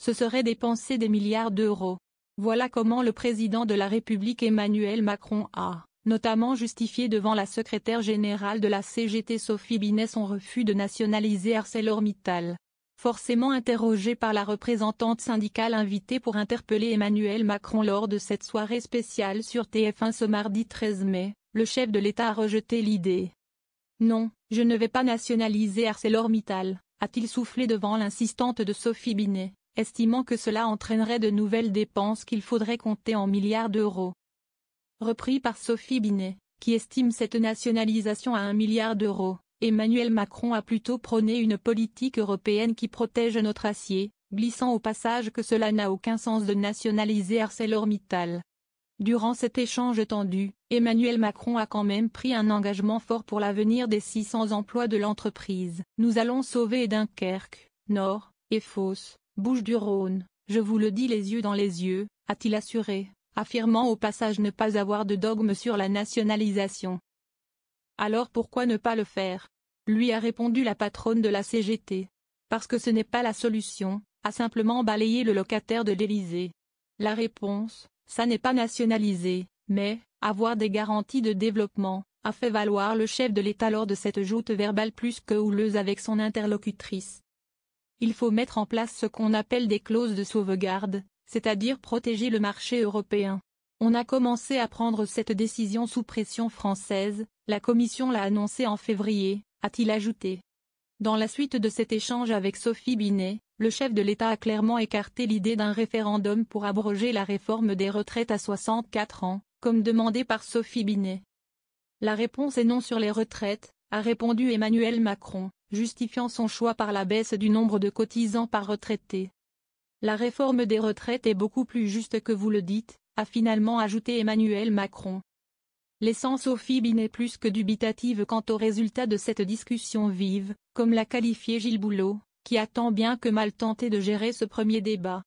ce serait dépenser des milliards d'euros. Voilà comment le président de la République Emmanuel Macron a, notamment justifié devant la secrétaire générale de la CGT Sophie Binet son refus de nationaliser ArcelorMittal. Forcément interrogé par la représentante syndicale invitée pour interpeller Emmanuel Macron lors de cette soirée spéciale sur TF1 ce mardi 13 mai, le chef de l'État a rejeté l'idée. Non, je ne vais pas nationaliser ArcelorMittal, a-t-il soufflé devant l'insistante de Sophie Binet, estimant que cela entraînerait de nouvelles dépenses qu'il faudrait compter en milliards d'euros. Repris par Sophie Binet, qui estime cette nationalisation à 1 milliard d'euros, Emmanuel Macron a plutôt prôné une politique européenne qui protège notre acier, glissant au passage que cela n'a aucun sens de nationaliser ArcelorMittal. Durant cet échange tendu, Emmanuel Macron a quand même pris un engagement fort pour l'avenir des 600 emplois de l'entreprise. Nous allons sauver Dunkerque, Nord, et Fos, Bouches-du-Rhône, je vous le dis les yeux dans les yeux, a-t-il assuré, affirmant au passage ne pas avoir de dogme sur la nationalisation. Alors pourquoi ne pas le faire? Lui a répondu la patronne de la CGT. Parce que ce n'est pas la solution, a simplement balayé le locataire de l'Élysée. La réponse, ça n'est pas nationaliser, mais avoir des garanties de développement, a fait valoir le chef de l'État lors de cette joute verbale plus que houleuse avec son interlocutrice. Il faut mettre en place ce qu'on appelle des clauses de sauvegarde, c'est-à-dire protéger le marché européen. On a commencé à prendre cette décision sous pression française, la Commission l'a annoncé en février, a-t-il ajouté. Dans la suite de cet échange avec Sophie Binet, le chef de l'État a clairement écarté l'idée d'un référendum pour abroger la réforme des retraites à 64 ans, comme demandé par Sophie Binet. La réponse est non sur les retraites, a répondu Emmanuel Macron, justifiant son choix par la baisse du nombre de cotisants par retraité. La réforme des retraites est beaucoup plus juste que vous le dites, a finalement ajouté Emmanuel Macron. Laissant Sophie Binet plus que dubitative quant au résultat de cette discussion vive, comme l'a qualifié Gilles Boulot, qui a tant bien que mal tenté de gérer ce premier débat.